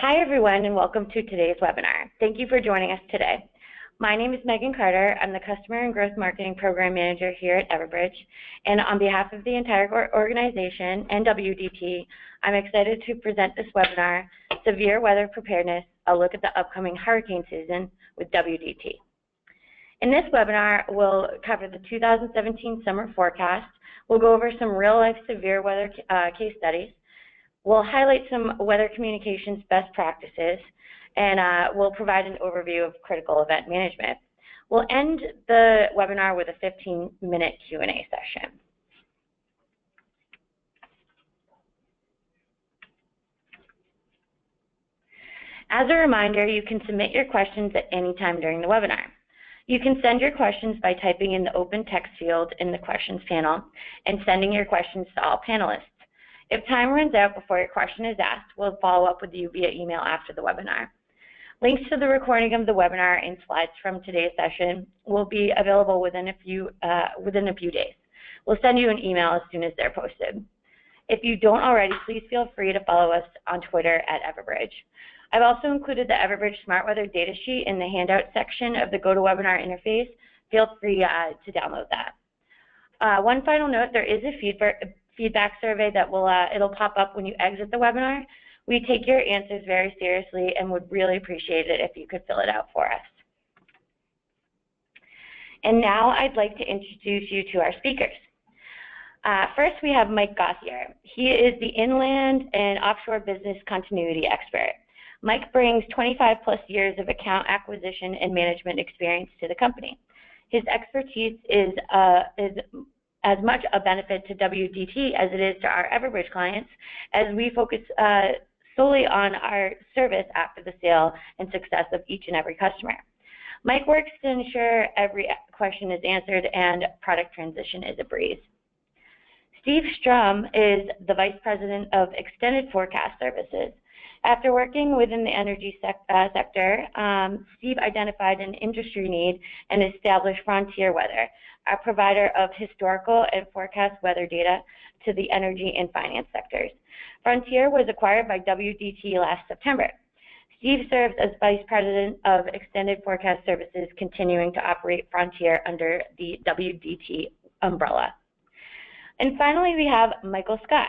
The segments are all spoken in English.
Hi, everyone, and welcome to today's webinar. Thank you for joining us today. My name is Megan Carter. I'm the Customer and Growth Marketing Program Manager here at Everbridge. And on behalf of the entire organization and WDT, I'm excited to present this webinar, Severe Weather Preparedness, a look at the upcoming hurricane season with WDT. In this webinar, we'll cover the 2017 summer forecast. We'll go over some real-life severe weather case studies. We'll highlight some weather communications best practices, and we'll provide an overview of critical event management. We'll end the webinar with a 15-minute Q&A session. As a reminder, you can submit your questions at any time during the webinar. You can send your questions by typing in the open text field in the questions panel and sending your questions to all panelists. If time runs out before your question is asked, we'll follow up with you via email after the webinar. Links to the recording of the webinar and slides from today's session will be available within a few days. We'll send you an email as soon as they're posted. If you don't already, please feel free to follow us on Twitter at Everbridge. I've also included the Everbridge Smart Weather data sheet in the handout section of the GoToWebinar interface. Feel free to download that. One final note, there is a feedback survey that it'll pop up when you exit the webinar. We take your answers very seriously and would really appreciate it if you could fill it out for us. And now I'd like to introduce you to our speakers. First, we have Mike Gauthier. He is the inland and offshore business continuity expert. Mike brings 25+ years of account acquisition and management experience to the company. His expertise is as much a benefit to WDT as it is to our Everbridge clients, as we focus solely on our service after the sale and success of each and every customer. Mike works to ensure every question is answered and product transition is a breeze. Steve Strum is the Vice President of Extended Forecast Services. After working within the energy sector, Steve identified an industry need and established Frontier Weather, a provider of historical and forecast weather data to the energy and finance sectors. Frontier was acquired by WDT last September. Steve serves as Vice President of Extended Forecast Services, continuing to operate Frontier under the WDT umbrella. And finally, we have Michael Scott.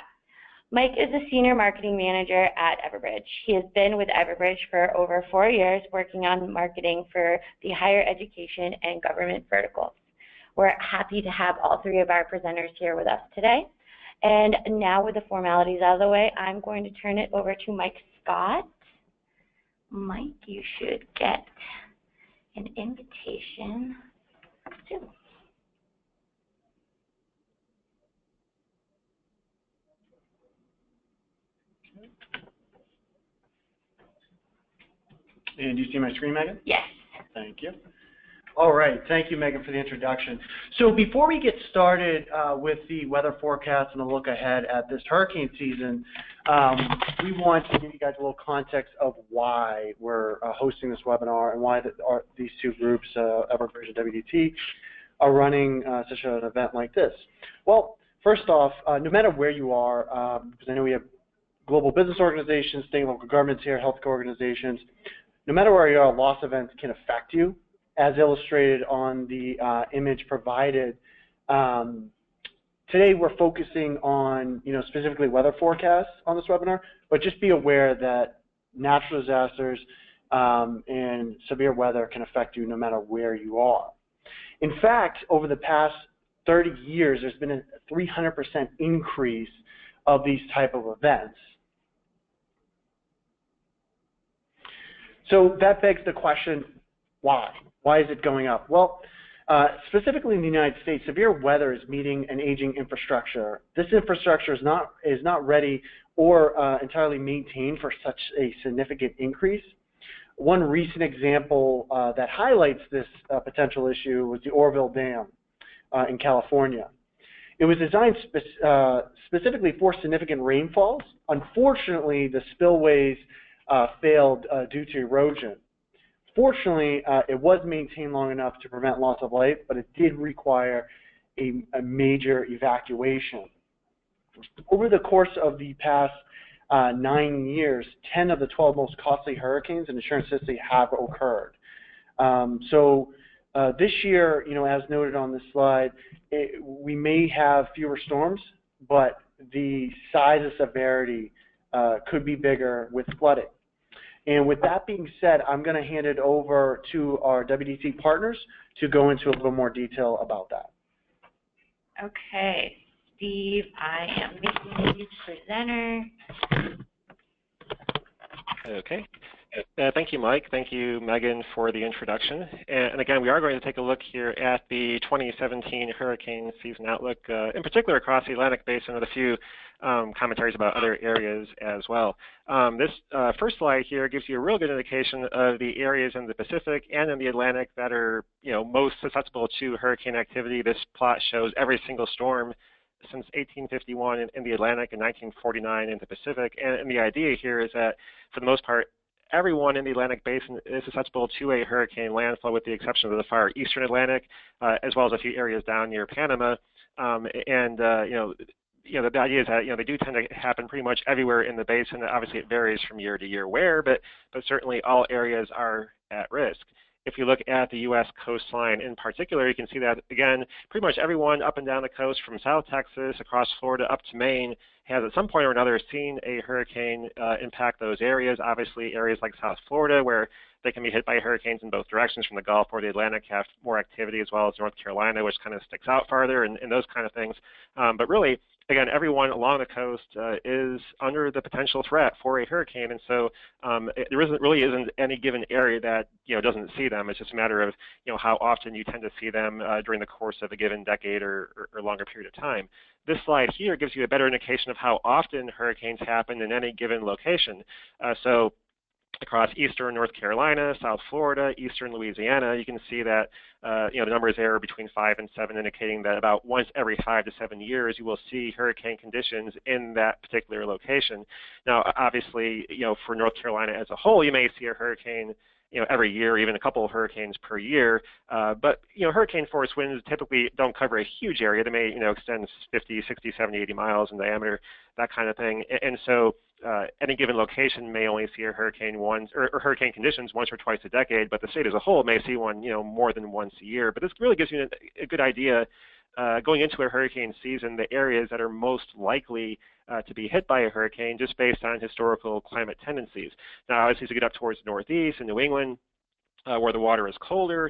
Mike is a Senior Marketing Manager at Everbridge. He has been with Everbridge for over 4 years, working on marketing for the higher education and government verticals. We're happy to have all three of our presenters here with us today. And now, with the formalities out of the way, I'm going to turn it over to Mike Scott. Mike, you should get an invitation soon. And do you see my screen, Megan? Yes. Thank you. All right. Thank you, Megan, for the introduction. So before we get started with the weather forecast and a look ahead at this hurricane season, we want to give you guys a little context of why we're hosting this webinar and why these two groups, Everbridge and WDT, are running such an event like this. Well, first off, no matter where you are, because I know we have global business organizations, state and local governments here, healthcare organizations, no matter where you are, loss events can affect you, as illustrated on the image provided. Today we're focusing on, specifically weather forecasts on this webinar, but just be aware that natural disasters and severe weather can affect you no matter where you are. In fact, over the past 30 years, there's been a 300% increase of these type of events. So that begs the question, why? Why is it going up? Well, specifically in the United States, severe weather is meeting an aging infrastructure. This infrastructure is not ready or entirely maintained for such a significant increase. One recent example that highlights this potential issue was the Oroville Dam in California. It was designed specifically for significant rainfalls. Unfortunately, the spillways failed due to erosion. Fortunately, it was maintained long enough to prevent loss of life, but it did require a major evacuation. Over the course of the past 9 years, 10 of the 12 most costly hurricanes in insurance history have occurred. This year, as noted on this slide, we may have fewer storms, but the size and severity could be bigger with flooding. And with that being said, I'm going to hand it over to our WDT partners to go into a little more detail about that. Okay, Steve, I am making you presenter. Okay. Thank you, Mike. Thank you, Megan, for the introduction. And again, we are going to take a look here at the 2017 hurricane season outlook, in particular across the Atlantic Basin, with a few commentaries about other areas as well. This first slide here gives you a real good indication of the areas in the Pacific and in the Atlantic that are, most susceptible to hurricane activity. This plot shows every single storm since 1851 in the Atlantic and 1949 in the Pacific. And the idea here is that, for the most part, everyone in the Atlantic Basin is susceptible to a hurricane landfall, with the exception of the far eastern Atlantic, as well as a few areas down near Panama. The idea is that they do tend to happen pretty much everywhere in the basin. Obviously, it varies from year to year where, but certainly all areas are at risk. If you look at the U.S. coastline in particular, you can see that, again, pretty much everyone up and down the coast from South Texas across Florida up to Maine has at some point or another seen a hurricane impact those areas. Obviously, areas like South Florida, where they can be hit by hurricanes in both directions from the Gulf or the Atlantic, have more activity, as well as North Carolina, which kind of sticks out farther, and those kind of things. But really, again, everyone along the coast is under the potential threat for a hurricane, and so there really isn't any given area that doesn't see them. It's just a matter of how often you tend to see them during the course of a given decade or longer period of time. This slide here gives you a better indication of how often hurricanes happen in any given location. So across eastern North Carolina, South Florida, eastern Louisiana, you can see that the numbers there are between 5 and 7, indicating that about once every 5 to 7 years you will see hurricane conditions in that particular location. Now, obviously, for North Carolina as a whole, you may see a hurricane every year, even a couple of hurricanes per year. But hurricane force winds typically don't cover a huge area. They may extend 50, 60, 70, 80 miles in diameter, that kind of thing. And so any given location may only see a hurricane once, or hurricane conditions once or twice a decade, but the state as a whole may see one more than once a year. But this really gives you a good idea going into a hurricane season, the areas that are most likely to be hit by a hurricane, just based on historical climate tendencies. Now, obviously, as you get up towards the Northeast and New England, where the water is colder,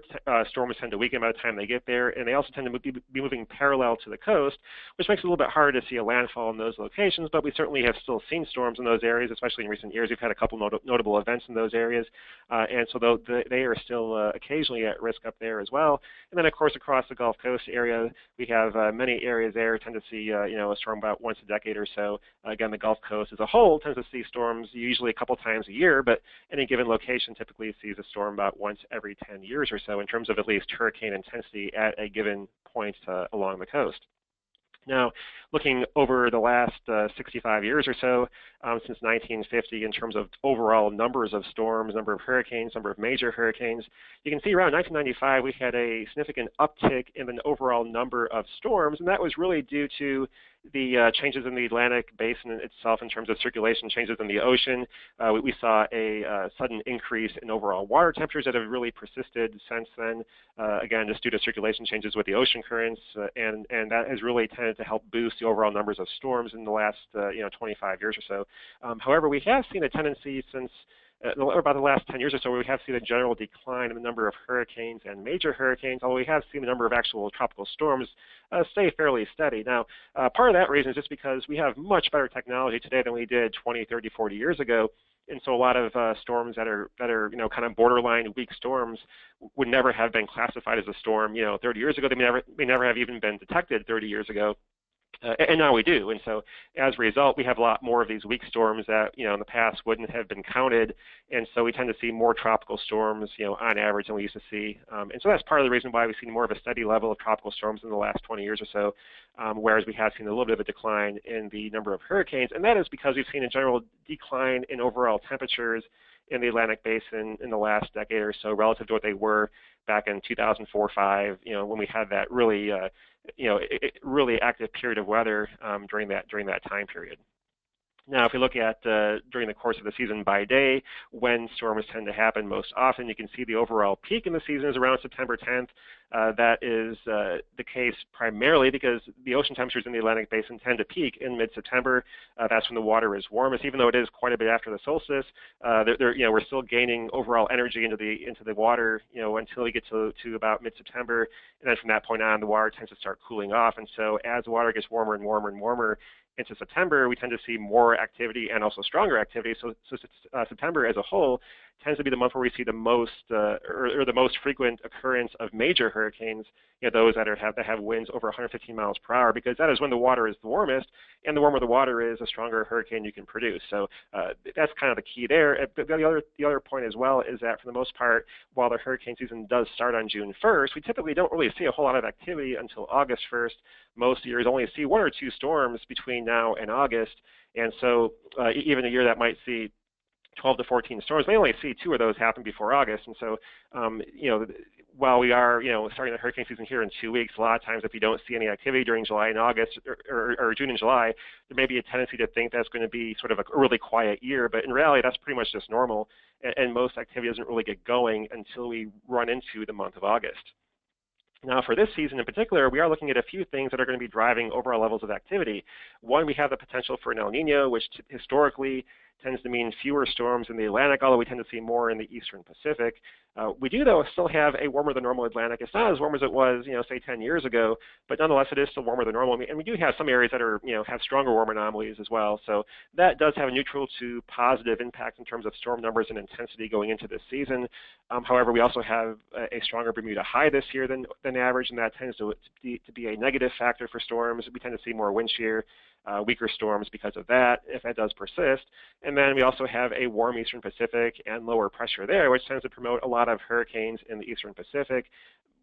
storms tend to weaken by the time they get there, and they also tend to be moving parallel to the coast, which makes it a little bit harder to see a landfall in those locations, but we certainly have still seen storms in those areas, especially in recent years. We've had a couple notable events in those areas, and so they are still occasionally at risk up there as well. And then, of course, across the Gulf Coast area, we have many areas there tend to see a storm about once a decade or so. Again, the Gulf Coast as a whole tends to see storms usually a couple times a year, but any given location typically sees a storm about once every 10 years or so in terms of at least hurricane intensity at a given point along the coast. Now, looking over the last 65 years or so, since 1950, in terms of overall numbers of storms, number of hurricanes, number of major hurricanes, you can see around 1995 we had a significant uptick in the overall number of storms, and that was really due to the changes in the Atlantic Basin itself in terms of circulation changes in the ocean. We saw a sudden increase in overall water temperatures that have really persisted since then, again, just due to circulation changes with the ocean currents, and that has really tended to help boost the overall numbers of storms in the last 25 years or so. However, we have seen a tendency since about the last 10 years or so, where we have seen a general decline in the number of hurricanes and major hurricanes, although we have seen the number of actual tropical storms stay fairly steady. Now, part of that reason is just because we have much better technology today than we did 20, 30, 40 years ago. And so a lot of storms that are kind of borderline weak storms would never have been classified as a storm 30 years ago. They may never have even been detected 30 years ago. And now we do. And so as a result, we have a lot more of these weak storms that, in the past wouldn't have been counted. And so we tend to see more tropical storms, on average than we used to see. And so that's part of the reason why we've seen more of a steady level of tropical storms in the last 20 years or so, whereas we have seen a little bit of a decline in the number of hurricanes. And that is because we've seen a general decline in overall temperatures in the Atlantic Basin in the last decade or so relative to what they were back in 2004-05, when we had that really active period of weather during that time period. Now, if we look at during the course of the season by day, when storms tend to happen most often, you can see the overall peak in the season is around September 10th. That is the case primarily because the ocean temperatures in the Atlantic Basin tend to peak in mid-September. That's when the water is warmest, even though it is quite a bit after the solstice. We're still gaining overall energy into the water, until we get to about mid-September, and then from that point on, the water tends to start cooling off. And so, as the water gets warmer and warmer and warmer into September, we tend to see more activity and also stronger activity. So September as a whole tends to be the month where we see the most or the most frequent occurrence of major hurricanes, those that have winds over 115 miles per hour, because that is when the water is the warmest, and the warmer the water is, the stronger hurricane you can produce. So that's kind of the key there. But the other point as well is that for the most part, while the hurricane season does start on June 1st, we typically don't really see a whole lot of activity until August 1st. Most years only see 1 or 2 storms between now and August, and so even a year that might see 12 to 14 storms, they only see 2 of those happen before August. And so, while we are, starting the hurricane season here in 2 weeks, a lot of times if you don't see any activity during July and August, or June and July, there may be a tendency to think that's going to be sort of a really quiet year. But in reality, that's pretty much just normal, and most activity doesn't really get going until we run into the month of August. Now, for this season in particular, we are looking at a few things that are going to be driving overall levels of activity. One, we have the potential for an El Nino, which historically tends to mean fewer storms in the Atlantic, although we tend to see more in the eastern Pacific. We do, though, still have a warmer than normal Atlantic. It's not as warm as it was, say 10 years ago, but nonetheless, it is still warmer than normal. And we do have some areas that are, have stronger warm anomalies as well. So that does have a neutral to positive impact in terms of storm numbers and intensity going into this season. However, we also have a stronger Bermuda high this year than average, and that tends to be a negative factor for storms. We tend to see more wind shear, weaker storms because of that, if that does persist. And then we also have a warm eastern Pacific and lower pressure there, which tends to promote a lot of hurricanes in the eastern Pacific,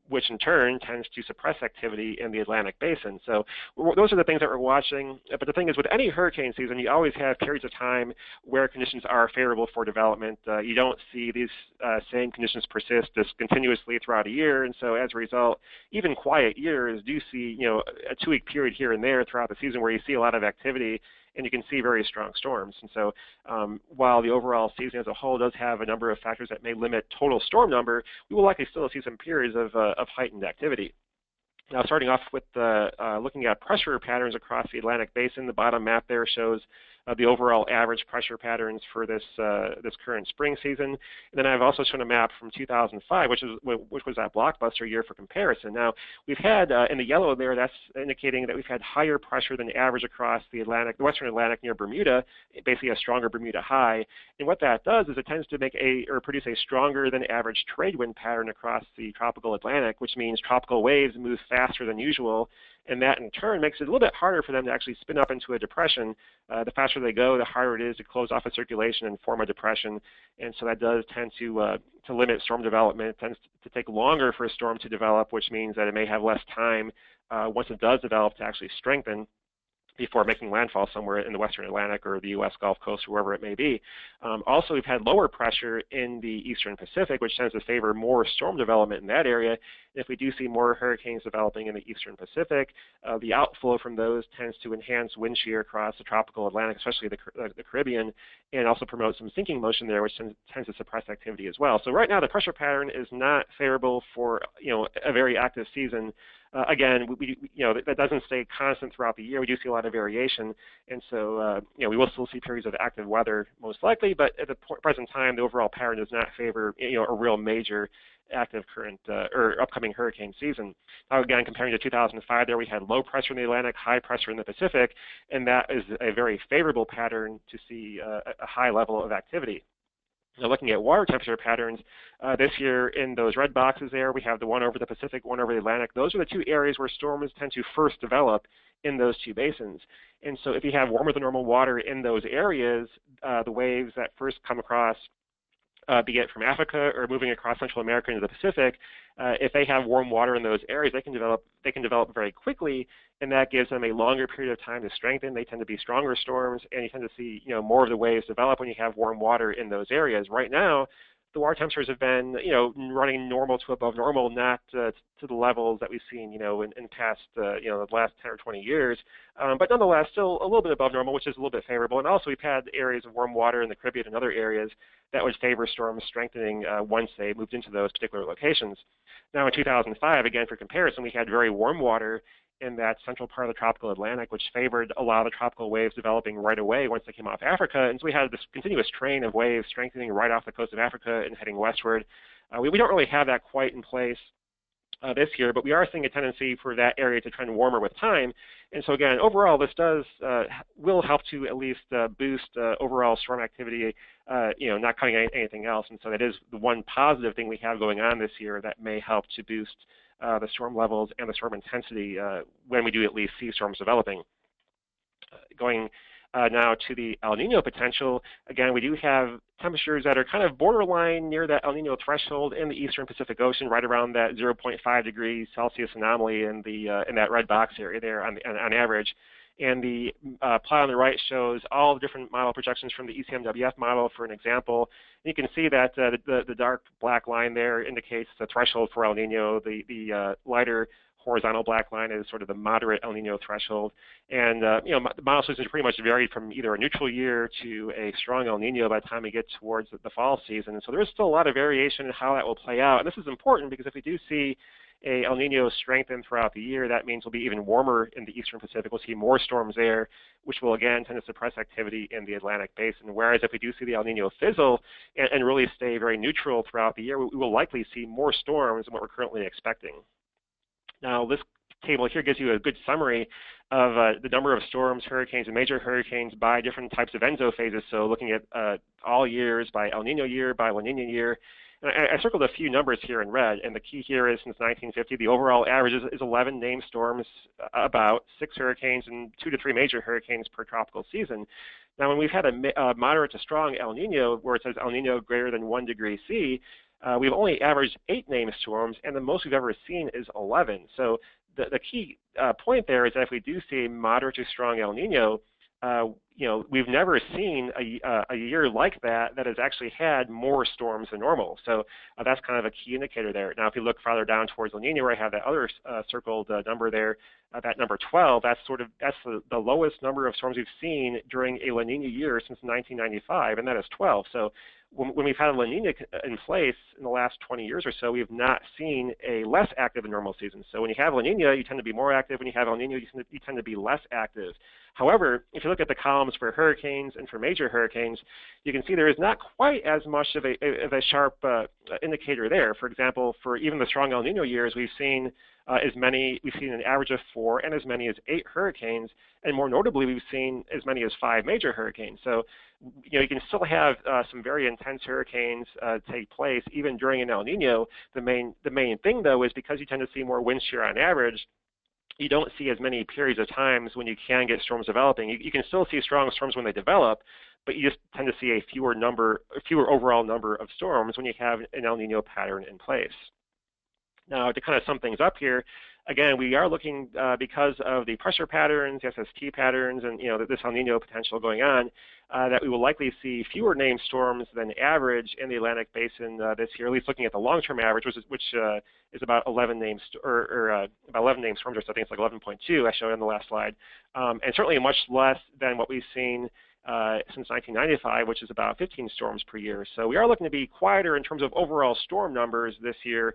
which in turn tends to suppress activity in the Atlantic Basin. So those are the things that we're watching. But the thing is, with any hurricane season, you always have periods of time where conditions are favorable for development. You don't see these same conditions persist just continuously throughout a year. And so as a result, even quiet years do see, a 2-week period here and there throughout the season where you see a lot of activity, and you can see very strong storms. And so while the overall season as a whole does have a number of factors that may limit total storm number, we will likely still see some periods of heightened activity. Now, starting off with looking at pressure patterns across the Atlantic Basin, the bottom map there shows the overall average pressure patterns for this current spring season. And then I've also shown a map from 2005, which was that blockbuster year for comparison. Now, we've had in the yellow there, that's indicating that we've had higher pressure than average across the Western Atlantic near Bermuda, basically a stronger Bermuda high. And what that does is it tends to produce a stronger than average trade wind pattern across the tropical Atlantic, which means tropical waves move faster than usual. And that, in turn, makes it a little bit harder for them to actually spin up into a depression. The faster they go, the harder it is to close off a circulation and form a depression. And so that does tend to limit storm development. It tends to take longer for a storm to develop, which means that it may have less time once it does develop to actually strengthen before making landfall somewhere in the Western Atlantic or the U.S. Gulf Coast or wherever it may be. Also, we've had lower pressure in the Eastern Pacific, which tends to favor more storm development in that area. If we do see more hurricanes developing in the Eastern Pacific, the outflow from those tends to enhance wind shear across the tropical Atlantic, especially the Caribbean, and also promote some sinking motion there, which tends to suppress activity as well. So right now, the pressure pattern is not favorable for a very active season. Again, that doesn't stay constant throughout the year. We do see a lot of variation, and so we will still see periods of active weather most likely, but at the present time, the overall pattern does not favor a real major active current or upcoming hurricane season. Now, again, comparing to 2005, there we had low pressure in the Atlantic, high pressure in the Pacific, and that is a very favorable pattern to see a high level of activity. Now, looking at water temperature patterns, this year in those red boxes there, we have the one over the Pacific, one over the Atlantic. Those are the two areas where storms tend to first develop in those two basins. And so if you have warmer than normal water in those areas, the waves that first come across, be it from Africa or moving across Central America into the Pacific, if they have warm water in those areas, they can develop very quickly, and that gives them a longer period of time to strengthen. They tend to be stronger storms, and you tend to see more of the waves develop when you have warm water in those areas. Right now, the water temperatures have been, running normal to above normal, not to the levels that we've seen, in past, the last 10 or 20 years. But nonetheless, still a little bit above normal, which is a little bit favorable. And also, we've had areas of warm water in the Caribbean and other areas that would favor storms strengthening once they moved into those particular locations. Now, in 2005, again, for comparison, we had very warm water in that central part of the tropical Atlantic, which favored a lot of the tropical waves developing right away once they came off Africa. And so we had this continuous train of waves strengthening right off the coast of Africa and heading westward. We don't really have that quite in place this year, but we are seeing a tendency for that area to trend warmer with time. And so again, overall, this will help to at least boost overall storm activity, not cutting anything else. And so that is the one positive thing we have going on this year that may help to boost the storm levels and the storm intensity when we do at least see storms developing. Going now to the El Nino potential, again, we do have temperatures that are kind of borderline near that El Nino threshold in the eastern Pacific Ocean, right around that 0.5 degrees Celsius anomaly in that red box area there on average. And the plot on the right shows all the different model projections from the ECMWF model for an example. And you can see that the dark black line there indicates the threshold for El Nino. The lighter horizontal black line is sort of the moderate El Nino threshold. And the model solutions are pretty much varied from either a neutral year to a strong El Nino by the time we get towards the fall season. And so there is still a lot of variation in how that will play out. And this is important because if we do see a El Nino strengthen throughout the year, that means we'll be even warmer in the eastern Pacific. We'll see more storms there, which will again tend to suppress activity in the Atlantic basin. Whereas if we do see the El Nino fizzle and really stay very neutral throughout the year, we will likely see more storms than what we're currently expecting. Now, this table here gives you a good summary of the number of storms, hurricanes, and major hurricanes by different types of ENSO phases. So looking at all years by El Nino year, by La Nina year. And I circled a few numbers here in red, and the key here is since 1950, the overall average is 11 named storms, about 6 hurricanes and 2 to 3 major hurricanes per tropical season. Now, when we've had a moderate to strong El Nino, where it says El Nino greater than 1 degree C, we've only averaged 8 named storms, and the most we've ever seen is 11. So the key point there is that if we do see a moderate to strong El Nino, we've never seen a year like that has actually had more storms than normal. So that's kind of a key indicator there. Now, if you look farther down towards La Nina, where I have that other circled number there, that number 12, that's the lowest number of storms we've seen during a La Nina year since 1995, and that is 12. So when we've had a La Nina in place in the last 20 years or so, we have not seen a less active than normal season. So when you have La Nina, you tend to be more active. When you have El Nino, you tend to be less active. However, if you look at the columns for hurricanes and for major hurricanes, you can see there is not quite as much of a sharp indicator there. For example, for even the strong El Nino years, we've seen an average of 4 and as many as 8 hurricanes, and more notably, we've seen as many as 5 major hurricanes. So, you can still have some very intense hurricanes take place even during an El Nino. The main thing, though, is because you tend to see more wind shear on average, you don't see as many periods of times when you can get storms developing. You can still see strong storms when they develop, but you just tend to see a fewer overall number of storms when you have an El Nino pattern in place. Now, to kind of sum things up here, again, we are looking, because of the pressure patterns, the SST patterns, and this El Nino potential going on, that we will likely see fewer named storms than average in the Atlantic Basin this year. At least looking at the long-term average, which is about 11 named about 11 named storms, or so I think it's like 11.2. I showed on the last slide, and certainly much less than what we've seen since 1995, which is about 15 storms per year. So we are looking to be quieter in terms of overall storm numbers this year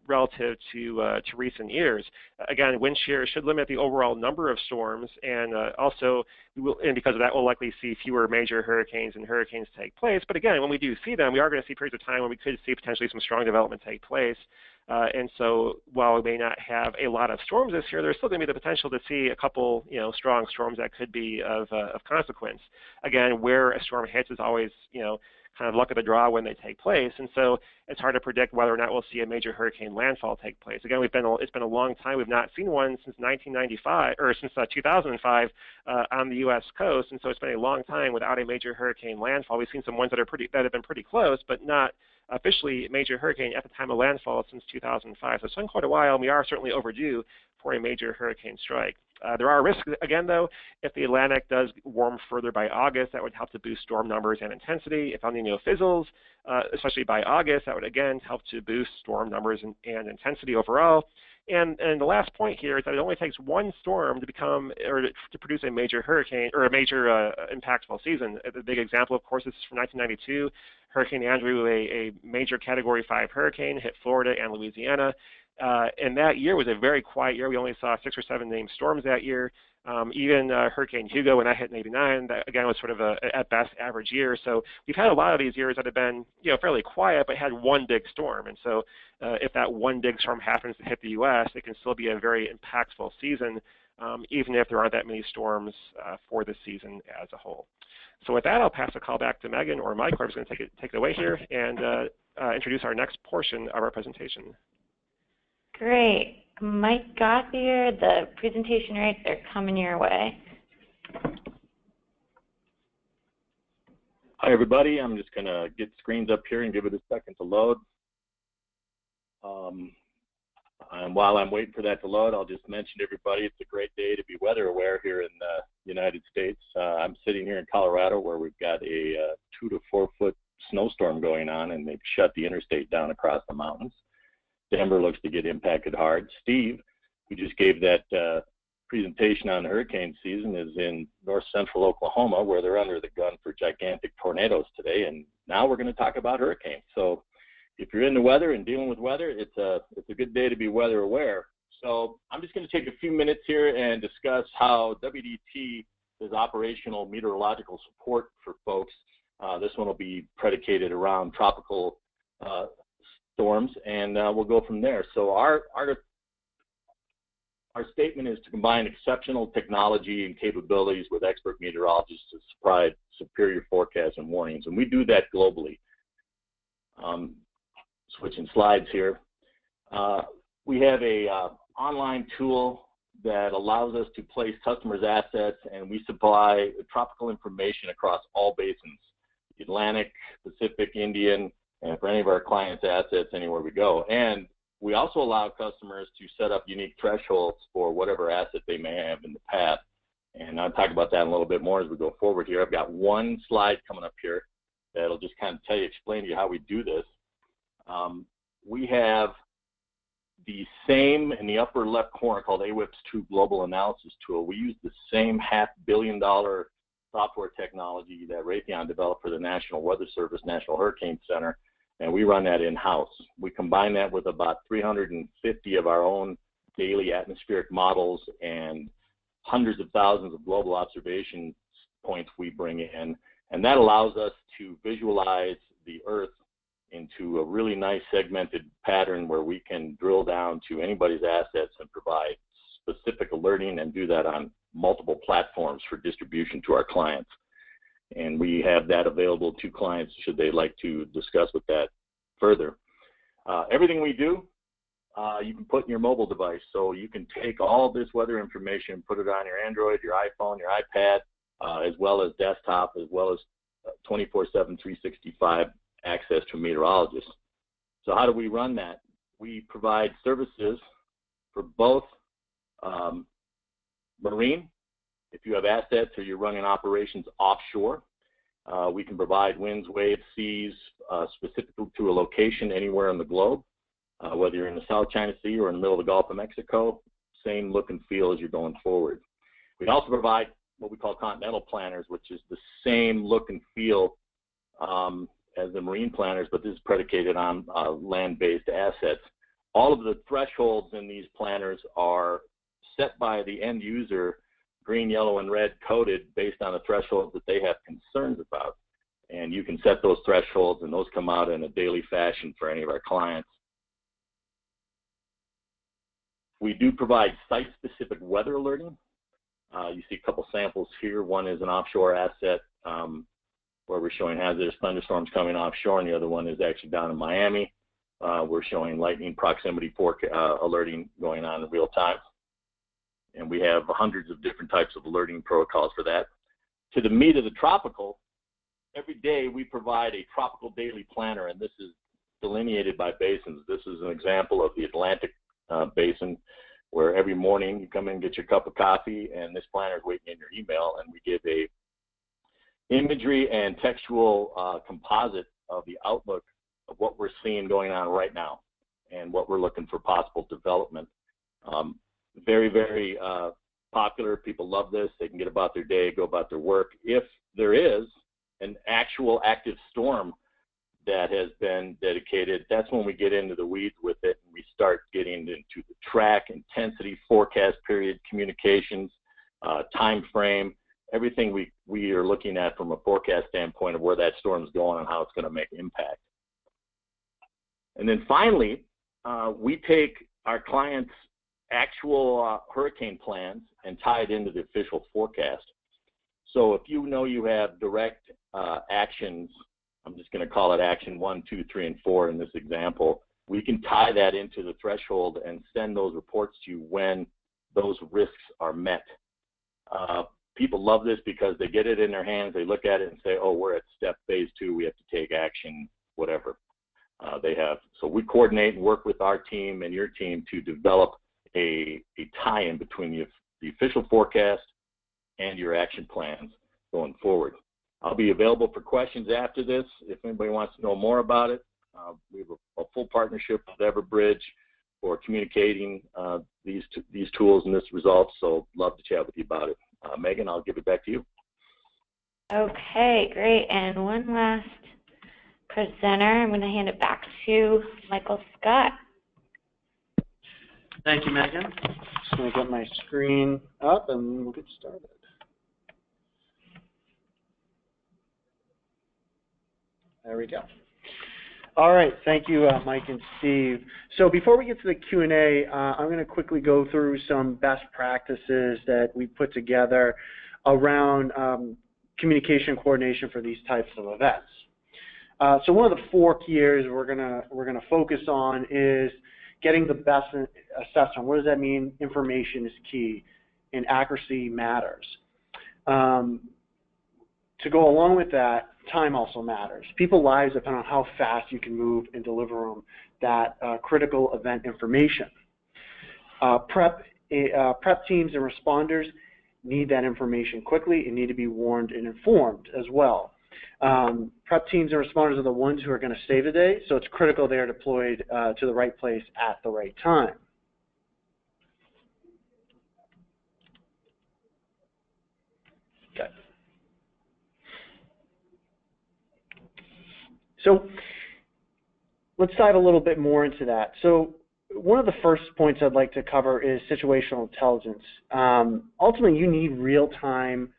relative to recent years. Again, wind shear should limit the overall number of storms, and also and because of that, we'll likely see fewer major hurricanes and hurricanes take place. But again, when we do see them, we are going to see periods of time when we could see potentially some strong development take place. And so while we may not have a lot of storms this year, there's still going to be the potential to see a couple, strong storms that could be of consequence. Again, where a storm hits is always, kind of luck of the draw when they take place. And so it's hard to predict whether or not we'll see a major hurricane landfall take place. Again, it's been a long time. We've not seen one since 1995, or since 2005 on the U.S. coast. And so it's been a long time without a major hurricane landfall. We've seen some ones that have been pretty close, but not officially a major hurricane at the time of landfall since 2005. So it's been quite a while, and we are certainly overdue for a major hurricane strike. There are risks, again, though. If the Atlantic does warm further by August, that would help to boost storm numbers and intensity. If El Nino fizzles, especially by August, that would, again, help to boost storm numbers and intensity overall. And the last point here is that it only takes one storm to become, or to produce a major hurricane, or a major impactful season. The big example, of course, is from 1992. Hurricane Andrew, a major Category 5 hurricane, hit Florida and Louisiana. And that year was a very quiet year. We only saw 6 or 7 named storms that year. Even Hurricane Hugo, when that hit in '89, that again was sort of a, at best, average year. So we've had a lot of these years that have been, fairly quiet, but had one big storm. And so if that one big storm happens to hit the U.S., it can still be a very impactful season, even if there aren't that many storms for the season as a whole. So with that, I'll pass the call back to Megan or Mike, whoever's going to take it away here, and introduce our next portion of our presentation. Great. Mike Gauthier, the presentation rights are coming your way. Hi, everybody. I'm just going to get screens up here and give it a second to load. And while I'm waiting for that to load, I'll just mention to everybody it's a great day to be weather aware here in the United States. I'm sitting here in Colorado where we've got a 2 to 4 foot snowstorm going on, and they've shut the interstate down across the mountains. Denver looks to get impacted hard. Steve, who just gave that presentation on the hurricane season, is in north central Oklahoma, where they're under the gun for gigantic tornadoes today. And now we're going to talk about hurricanes. So if you're into weather and dealing with weather, it's a good day to be weather aware. So I'm just going to take a few minutes here and discuss how WDT does operational meteorological support for folks. This one will be predicated around tropical storms, and we'll go from there. So our statement is to combine exceptional technology and capabilities with expert meteorologists to provide superior forecasts and warnings, and we do that globally. Switching slides here. We have a online tool that allows us to place customers' assets, and we supply tropical information across all basins, Atlantic, Pacific, Indian, and for any of our clients' assets anywhere we go. And we also allow customers to set up unique thresholds for whatever asset they may have in the past. And I'll talk about that in a little bit more as we go forward here. I've got one slide coming up here that'll just kind of explain to you how we do this. We have the same in the upper left corner called AWIPS2 Global Analysis Tool. We use the same $500 million software technology that Raytheon developed for the National Weather Service National Hurricane Center, and we run that in-house. We combine that with about 350 of our own daily atmospheric models and hundreds of thousands of global observation points we bring in, and that allows us to visualize the Earth into a really nice segmented pattern where we can drill down to anybody's assets and provide specific alerting, and do that on multiple platforms for distribution to our clients. And we have that available to clients should they like to discuss with that further. Everything we do, you can put in your mobile device. So you can take all this weather information, put it on your Android, your iPhone, your iPad, as well as desktop, as well as 24/7, 365 access to meteorologists. So how do we run that? We provide services for both marine. If you have assets or you're running operations offshore, we can provide winds, waves, seas, specific to a location anywhere in the globe, whether you're in the South China Sea or in the middle of the Gulf of Mexico, same look and feel as you're going forward. We also provide what we call Continental planners, which is the same look and feel as the marine planners, but this is predicated on land-based assets. All of the thresholds in these planners are set by the end user, green, yellow, and red coded based on the thresholds that they have concerns about. And you can set those thresholds, and those come out in a daily fashion for any of our clients. We do provide site-specific weather alerting. You see a couple samples here. One is an offshore asset where we're showing hazardous thunderstorms coming offshore, and the other one is actually down in Miami. We're showing lightning proximity alerting going on in real time. And we have hundreds of different types of alerting protocols for that. To the meat of the tropical, every day we provide a tropical daily planner, and this is delineated by basins. This is an example of the Atlantic basin, where every morning you come in and get your cup of coffee, and this planner is waiting in your email, and we give a imagery and textual composite of the outlook of what we're seeing going on right now and what we're looking for possible development. Very, very popular. People love this. They can get about their day, go about their work. If there is an actual active storm that has been dedicated, that's when we get into the weeds with it, and we start getting into the track, intensity, forecast period, communications, time frame, everything we are looking at from a forecast standpoint of where that storm is going and how it's going to make impact. And then finally, we take our clients' actual hurricane plans and tie it into the official forecast. So if you know you have direct actions, I'm just going to call it action 1, 2, 3, and 4 in this example, we can tie that into the threshold and send those reports to you when those risks are met. People love this because they get it in their hands, they look at it and say, oh, we're at step phase 2, we have to take action, whatever they have. So we coordinate and work with our team and your team to develop a tie-in between the official forecast and your action plans going forward. I'll be available for questions after this if anybody wants to know more about it. We have a full partnership with Everbridge for communicating these tools and this results, so love to chat with you about it. Megan, I'll give it back to you. Okay, great. And one last presenter. I'm going to hand it back to Michael Scott. Thank you, Megan. Just going to get my screen up and we'll get started. There we go. All right, thank you, Mike and Steve. So before we get to the Q&A, I'm going to quickly go through some best practices that we put together around communication coordination for these types of events. So one of the 4 key areas we're gonna focus on is getting the best assessment. What does that mean? Information is key, and accuracy matters. To go along with that, time also matters. People's lives depend on how fast you can move and deliver them that critical event information. Prep teams and responders need that information quickly and need to be warned and informed as well. Prep teams and responders are the ones who are going to save the day, so it's critical they are deployed to the right place at the right time. Okay. So let's dive a little bit more into that. So one of the first points I'd like to cover is situational intelligence. Ultimately, you need real-time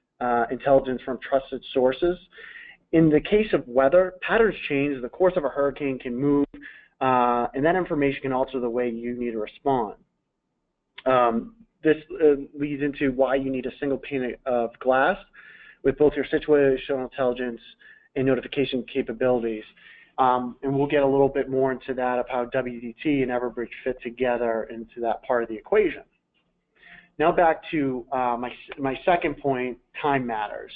intelligence from trusted sources. In the case of weather, patterns change, the course of a hurricane can move, and that information can alter the way you need to respond. This leads into why you need a single pane of glass with both your situational intelligence and notification capabilities. And we'll get a little bit more into that of how WDT and Everbridge fit together into that part of the equation. Now back to my second point, time matters.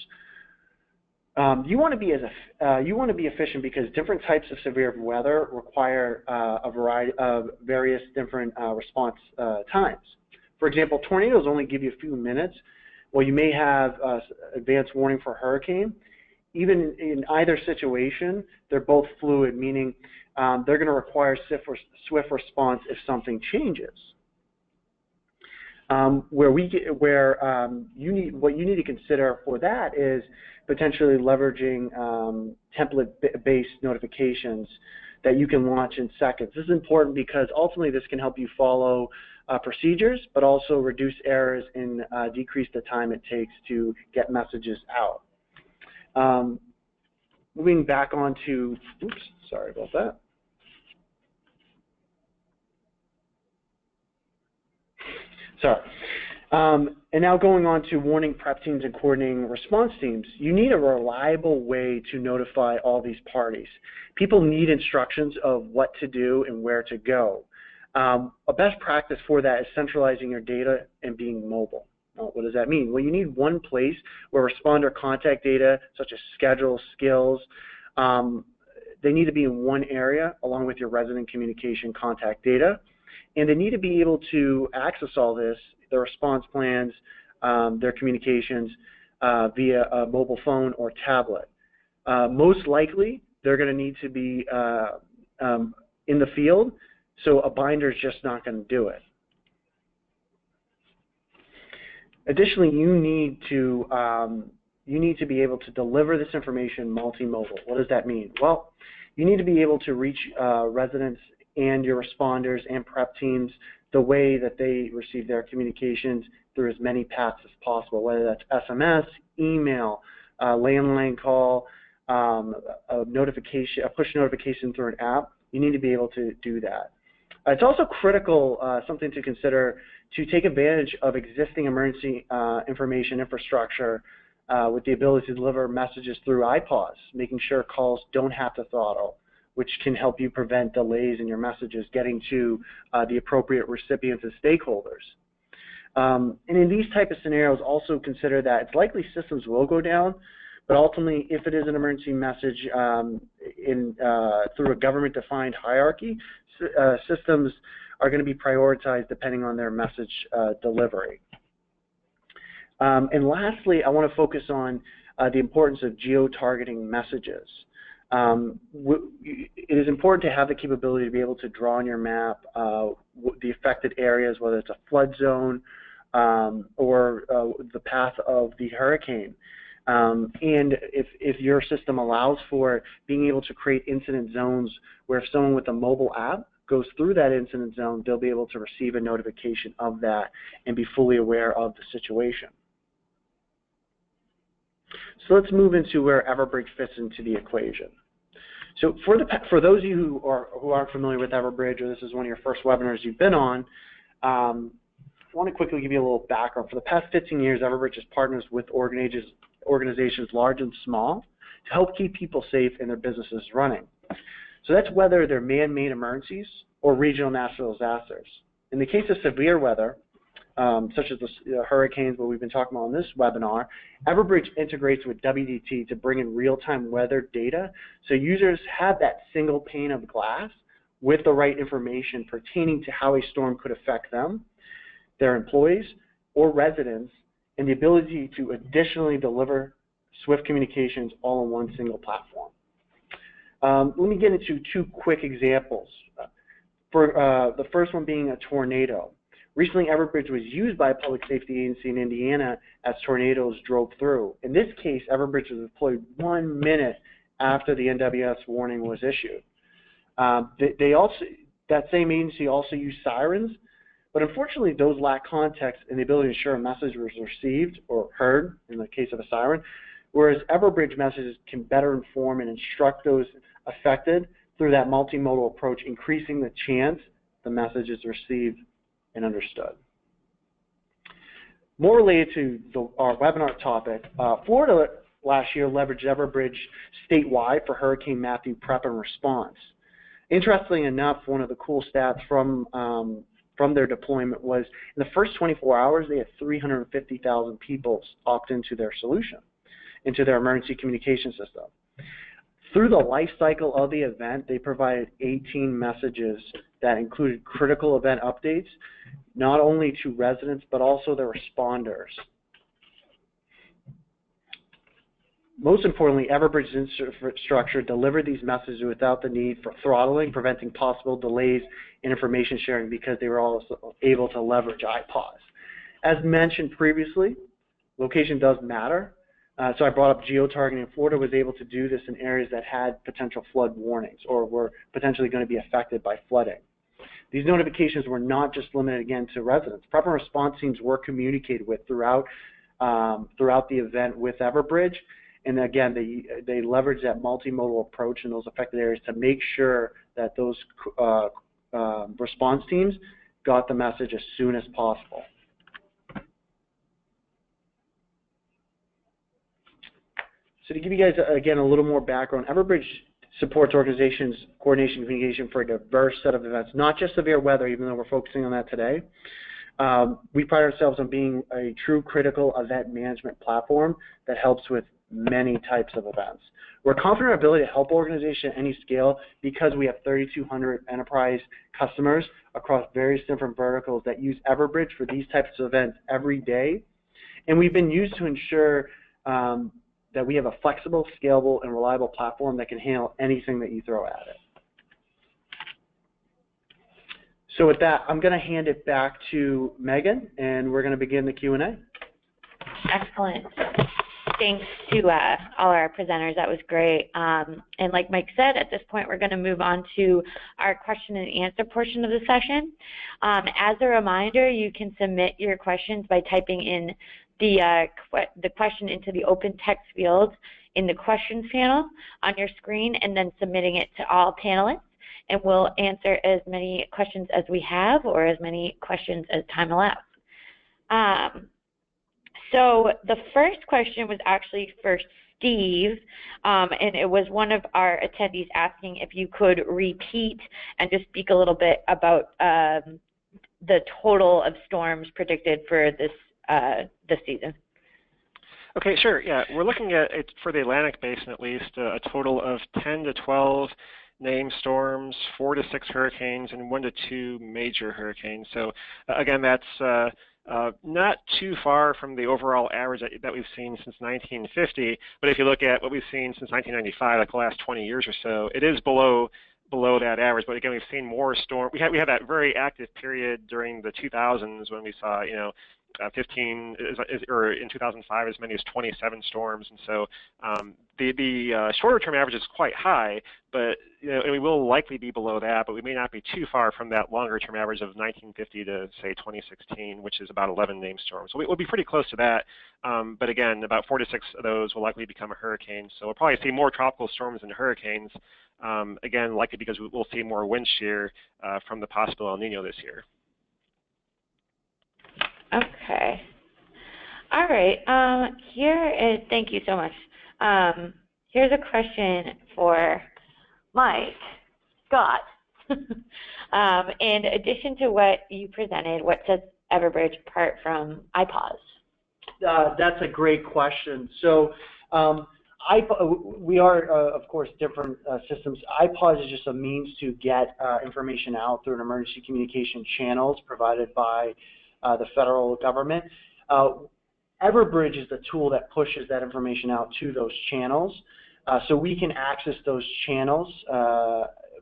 You want to be efficient because different types of severe weather require a variety of various different response times. For example, tornadoes only give you a few minutes, while you may have advanced warning for a hurricane. Even in either situation, they're both fluid, meaning they're going to require swift response if something changes. What you need to consider for that is potentially leveraging template-based notifications that you can launch in seconds. This is important because ultimately this can help you follow procedures, but also reduce errors and decrease the time it takes to get messages out. Moving back on to, oops, sorry about that. Sorry. And now going on to warning prep teams and coordinating response teams, you need a reliable way to notify all these parties. People need instructions of what to do and where to go. A best practice for that is centralizing your data and being mobile. What does that mean? Well, you need one place where responder contact data, such as schedules, skills, they need to be in one area along with your resident communication contact data. And they need to be able to access all this, their response plans, their communications via a mobile phone or tablet. Most likely, they're going to need to be in the field, so a binder is just not going to do it. Additionally, you need to be able to deliver this information multimodal. What does that mean? Well, you need to be able to reach residents and your responders and prep teams the way that they receive their communications through as many paths as possible, whether that's SMS, email, landline call, a push notification through an app. You need to be able to do that. It's also critical, something to consider, to take advantage of existing emergency information infrastructure with the ability to deliver messages through iPods, making sure calls don't have to throttle, which can help you prevent delays in your messages getting to the appropriate recipients and stakeholders. And in these type of scenarios, also consider that it's likely systems will go down, but ultimately, if it is an emergency message through a government-defined hierarchy, systems are going to be prioritized depending on their message delivery. And lastly, I want to focus on the importance of geo-targeting messages. It is important to have the capability to be able to draw on your map the affected areas, whether it's a flood zone or the path of the hurricane. And if your system allows for being able to create incident zones where if someone with a mobile app goes through that incident zone, they'll be able to receive a notification of that and be fully aware of the situation. So let's move into where Everbridge fits into the equation. So for those of you who aren't familiar with Everbridge, or this is one of your first webinars you've been on, I want to quickly give you a little background. For the past 15 years, Everbridge has partnered with organizations large and small to help keep people safe and their businesses running. So that's whether they're man-made emergencies or regional natural disasters. In the case of severe weather, such as the hurricanes that we've been talking about in this webinar, Everbridge integrates with WDT to bring in real-time weather data so users have that single pane of glass with the right information pertaining to how a storm could affect them, their employees, or residents, and the ability to additionally deliver swift communications all in one single platform. Let me get into two quick examples. For the first one being a tornado. Recently, Everbridge was used by a public safety agency in Indiana as tornadoes drove through. In this case, Everbridge was deployed 1 minute after the NWS warning was issued. That same agency also used sirens, but unfortunately, those lack context and the ability to ensure a message was received or heard in the case of a siren, whereas Everbridge messages can better inform and instruct those affected through that multimodal approach, increasing the chance the message is received and understood. More related to our webinar topic, Florida last year leveraged Everbridge statewide for Hurricane Matthew prep and response. Interestingly enough, one of the cool stats from their deployment was in the first 24 hours, they had 350,000 people opt into their solution, into their emergency communication system. Through the life cycle of the event, they provided 18 messages that included critical event updates, not only to residents, but also their responders. Most importantly, Everbridge's infrastructure delivered these messages without the need for throttling, preventing possible delays in information sharing because they were also able to leverage iPods. As mentioned previously, location does matter. So I brought up geo-targeting. Florida was able to do this in areas that had potential flood warnings or were potentially going to be affected by flooding. These notifications were not just limited, again, to residents. Prep and response teams were communicated with throughout the event with Everbridge. And again, they leveraged that multimodal approach in those affected areas to make sure that those response teams got the message as soon as possible. So to give you guys, again, a little more background, Everbridge supports organizations' coordination and communication for a diverse set of events, not just severe weather, even though we're focusing on that today. We pride ourselves on being a true critical event management platform that helps with many types of events. We're confident in our ability to help organizations at any scale because we have 3,200 enterprise customers across various different verticals that use Everbridge for these types of events every day. And we've been used to ensure that we have a flexible, scalable, and reliable platform that can handle anything that you throw at it. So with that, I'm going to hand it back to Megan, and we're going to begin the Q&A. Excellent. Thanks to all our presenters. That was great. And like Mike said, at this point, we're going to move on to our question and answer portion of the session. As a reminder, you can submit your questions by typing in the question into the open text field in the questions panel on your screen and then submitting it to all panelists. And we'll answer as many questions as we have or as many questions as time allows. So the first question was actually for Steve, and it was one of our attendees asking if you could repeat and just speak a little bit about the total of storms predicted for this season. Okay, sure. Yeah, we're looking at it for the Atlantic Basin at least, a total of 10 to 12 named storms, 4 to 6 hurricanes, and 1 to 2 major hurricanes. So again, that's not too far from the overall average that we've seen since 1950. But if you look at what we've seen since 1995, like the last 20 years or so, it is below that average. But again, we've seen more storms. We had that very active period during the 2000s when we saw, 15, or in 2005, as many as 27 storms. And so the shorter-term average is quite high, but and we will likely be below that, but we may not be too far from that longer-term average of 1950 to, say, 2016, which is about 11 named storms. So we'll be pretty close to that. But again, about 4 to 6 of those will likely become a hurricane. So we'll probably see more tropical storms than hurricanes, again, likely because we'll see more wind shear from the possible El Nino this year. Okay. All right. Thank you so much. Here's a question for Mike Scott. In addition to what you presented, what sets Everbridge apart from iPause? That's a great question. So we are, of course, different systems. iPause is just a means to get information out through an emergency communication channels provided by the federal government. Everbridge is the tool that pushes that information out to those channels. So we can access those channels,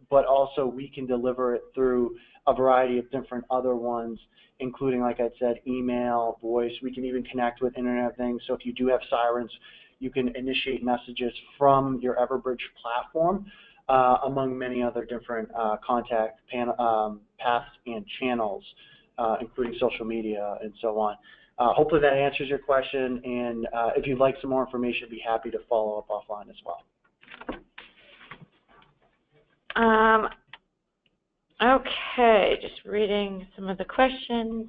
but also we can deliver it through a variety of different other ones, including, like I said, email, voice. We can even connect with Internet of Things. So if you do have sirens, you can initiate messages from your Everbridge platform, among many other different contact paths and channels, including social media and so on. Hopefully that answers your question, and if you'd like some more information, I'd be happy to follow up offline as well. Okay, just reading some of the questions.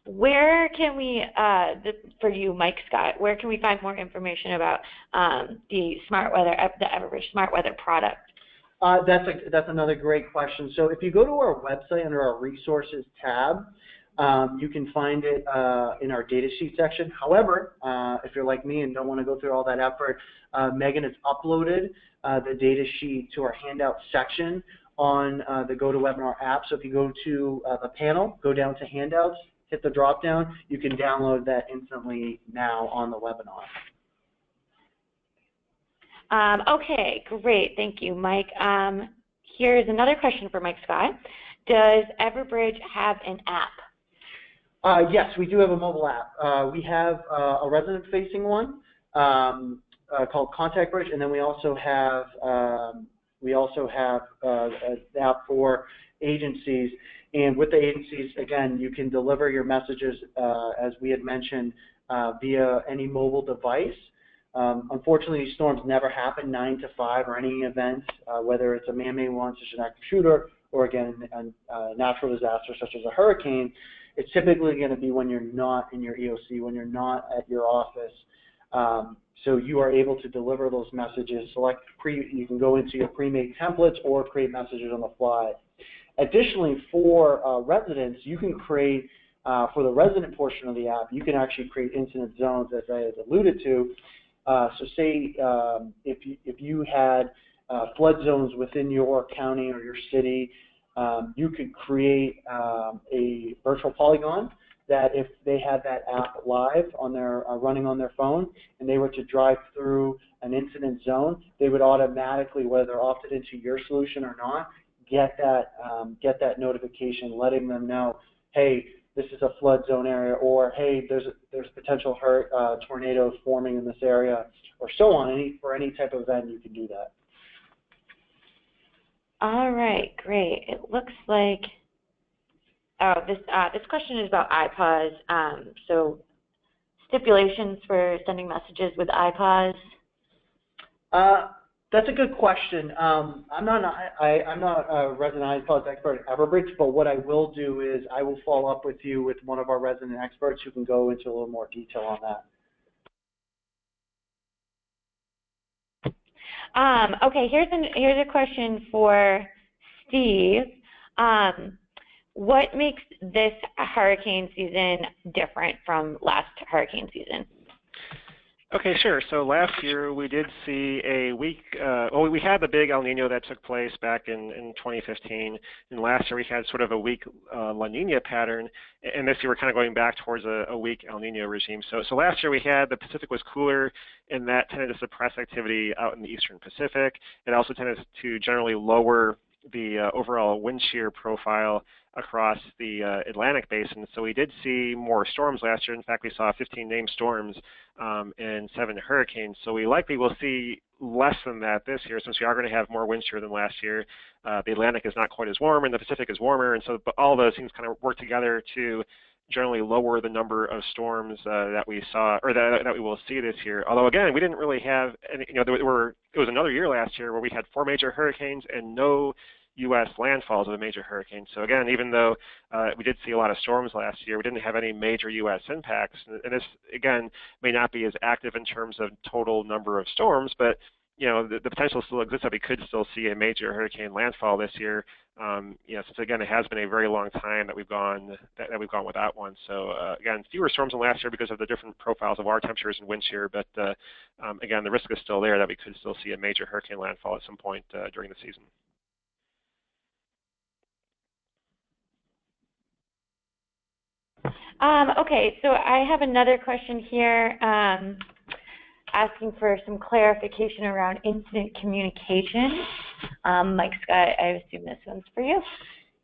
Where can we, for you, Mike Scott, where can we find more information about the Everbridge Smart Weather product? That's another great question. So if you go to our website under our resources tab, you can find it in our data sheet section. However, if you're like me and don't want to go through all that effort, Megan has uploaded the data sheet to our handout section on the GoToWebinar app. So if you go to the panel, go down to handouts, hit the drop down, you can download that instantly now on the webinar. Okay, great. Thank you, Mike. Here's another question for Mike Scott. Does Everbridge have an app? Yes, we do have a mobile app. We have a resident-facing one called Contact Bridge, and then we also have an app for agencies. And with the agencies, again, you can deliver your messages, as we had mentioned, via any mobile device. Unfortunately, these storms never happen 9 to 5 or any event, whether it's a man-made one such as an active shooter or, again, a natural disaster such as a hurricane. It's typically going to be when you're not in your EOC, when you're not at your office. So you are able to deliver those messages. You can go into your pre-made templates or create messages on the fly. Additionally, for residents, you can create For the resident portion of the app, you can actually create incident zones, as I had alluded to. So say if you had flood zones within your county or your city, you could create a virtual polygon that if they had that app live on their running on their phone and they were to drive through an incident zone, they would automatically, whether they're opted into your solution or not, get that notification letting them know, hey, this is a flood zone area, or hey, there's potential tornadoes forming in this area, or so on. For any type of event, you can do that. All right, great. It looks like this question is about iPause. So stipulations for sending messages with iPause. That's a good question. I'm not a resident iPause expert at Everbridge, but what I will do is I will follow up with you with one of our resident experts who can go into a little more detail on that. Okay, here's a question for Steve. What makes this hurricane season different from last hurricane season? Okay, sure. So last year we did see a week, we had the big El Nino that took place back in 2015, and last year we had sort of a weak La Nina pattern, and this year we're kind of going back towards a weak El Nino regime. So last year we had the Pacific was cooler, and that tended to suppress activity out in the Eastern Pacific. It also tended to generally lower the overall wind shear profile across the Atlantic basin. So we did see more storms last year. In fact, we saw 15 named storms and 7 hurricanes. So we likely will see less than that this year, since we are going to have more wind shear than last year. The Atlantic is not quite as warm, and the Pacific is warmer, and so all those things kind of work together to generally lower the number of storms that we saw, or that we will see this year. Although again, we didn't really have any, it was another year last year where we had 4 major hurricanes and no U.S. landfalls of a major hurricane. So again, even though we did see a lot of storms last year, we didn't have any major U.S. impacts. And this, again, may not be as active in terms of total number of storms, but the potential still exists that we could still see a major hurricane landfall this year. Since again, it has been a very long time that we've gone without one. So again, fewer storms than last year because of the different profiles of our temperatures and wind shear. But again, the risk is still there that we could still see a major hurricane landfall at some point during the season. Okay, so I have another question here asking for some clarification around incident communication. Mike Scott, I assume this one's for you.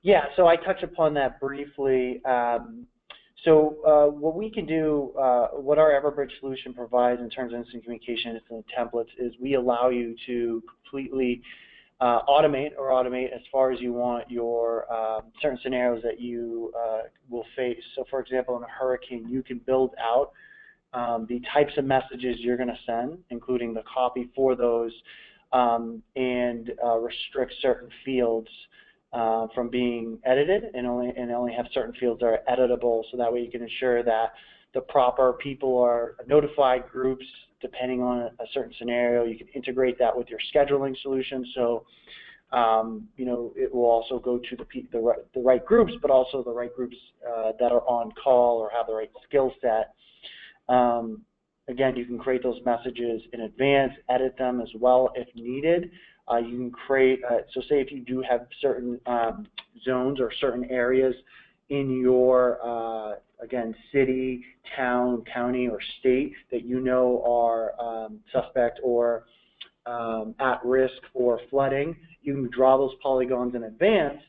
Yeah, so I touched upon that briefly. What we can do, what our Everbridge solution provides in terms of instant communication and templates is we allow you to completely automate as far as you want your certain scenarios that you will face. So for example, in a hurricane, you can build out the types of messages you're going to send, including the copy for those, and restrict certain fields from being edited, and only have certain fields that are editable, so that way you can ensure that the proper people are notified groups depending on a certain scenario. You can integrate that with your scheduling solution, so it will also go to the right groups, but also the right groups that are on call or have the right skill set. Again, you can create those messages in advance, edit them as well if needed. You can create, so say if you do have certain zones or certain areas in your, again, city, town, county, or state that are suspect or at risk for flooding, you can draw those polygons in advance,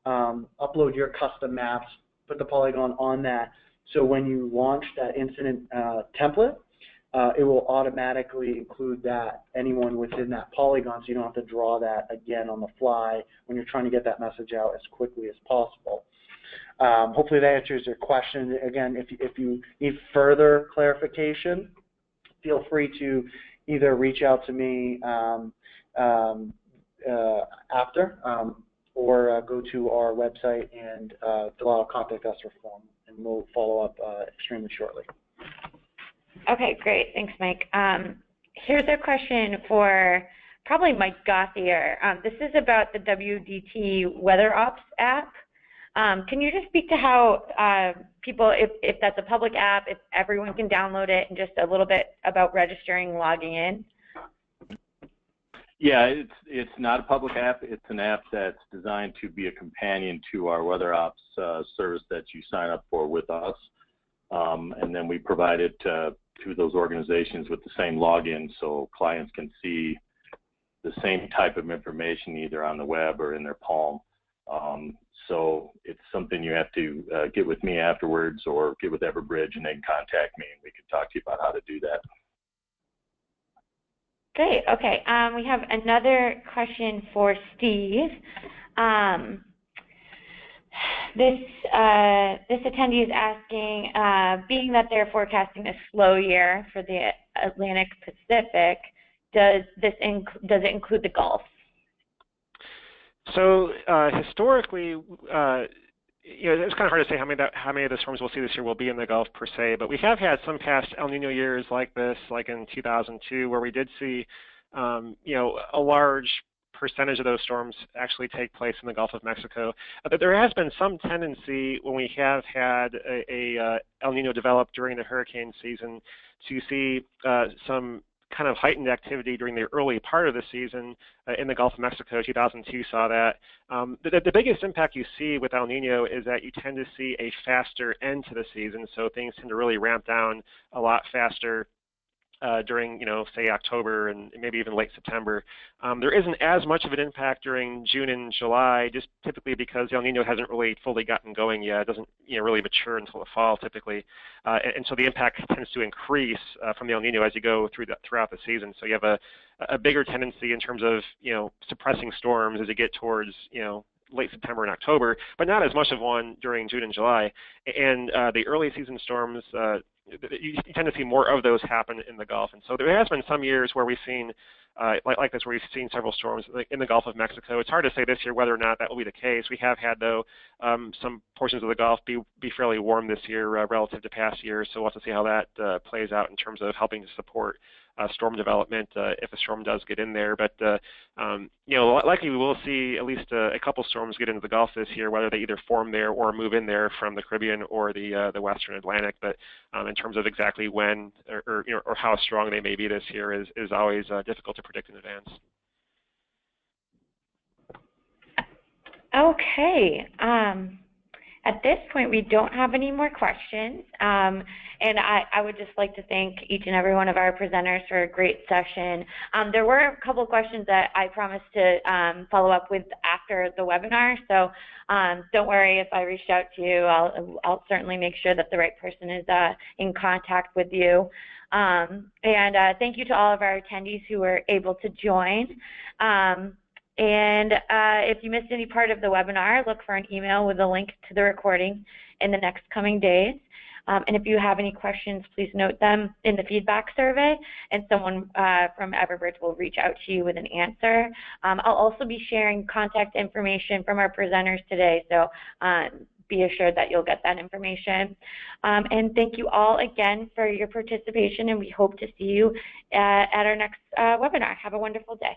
upload your custom maps, put the polygon on that, so when you launch that incident template, it will automatically include anyone within that polygon, so you don't have to draw that again on the fly when you're trying to get that message out as quickly as possible. Hopefully that answers your question. Again, if you need further clarification, feel free to either reach out to me after or go to our website and fill out a contact us form, and we'll follow up extremely shortly. Okay, great. Thanks, Mike. Here's a question for probably Mike Gauthier. This is about the WDT Weather Ops app. Can you just speak to how people, if that's a public app, if everyone can download it, and just a little bit about registering, logging in? Yeah, it's not a public app. It's an app that's designed to be a companion to our weather ops service that you sign up for with us. And then we provide it to those organizations with the same login, so clients can see the same type of information either on the web or in their palm. So it's something you have to get with me afterwards or get with Everbridge, and they can contact me and we can talk to you about how to do that. Great. Okay. We have another question for Steve. This attendee is asking, being that they're forecasting a slow year for the Atlantic Pacific, does it include the Gulf? So historically, it's kind of hard to say how many of the storms we'll see this year will be in the Gulf per se, but we have had some past El Nino years like this, like in 2002, where we did see, a large percentage of those storms actually take place in the Gulf of Mexico. But there has been some tendency when we have had a El Nino develop during the hurricane season to see some kind of heightened activity during the early part of the season in the Gulf of Mexico. 2002 saw that. The biggest impact you see with El Nino is that you tend to see a faster end to the season, so things tend to really ramp down a lot faster during, say October and maybe even late September. There isn't as much of an impact during June and July, just typically because El Nino hasn't really fully gotten going yet. It doesn't really mature until the fall typically. And so the impact tends to increase from the El Nino as you go throughout the season. So you have a bigger tendency in terms of, suppressing storms as you get towards, late September and October, but not as much of one during June and July. And the early season storms, you tend to see more of those happen in the Gulf. And so there has been some years where we've seen, like this, where we've seen several storms in the Gulf of Mexico. It's hard to say this year whether or not that will be the case. We have had, though, some portions of the Gulf be fairly warm this year relative to past years. So we'll have to see how that plays out in terms of helping to support storm development if a storm does get in there. But likely we will see at least a couple storms get into the Gulf this year, whether they either form there or move in there from the Caribbean or the Western Atlantic. But in terms of exactly when or how strong they may be this year is always difficult to predict in advance. Okay. At this point, we don't have any more questions, and I would just like to thank each and every one of our presenters for a great session. There were a couple of questions that I promised to follow up with after the webinar, so don't worry if I reached out to you. I'll certainly make sure that the right person is in contact with you. And thank you to all of our attendees who were able to join. And if you missed any part of the webinar, look for an email with a link to the recording in the next coming days. And if you have any questions, please note them in the feedback survey, and someone from Everbridge will reach out to you with an answer. I'll also be sharing contact information from our presenters today, so be assured that you'll get that information. And thank you all again for your participation, and we hope to see you at our next webinar. Have a wonderful day.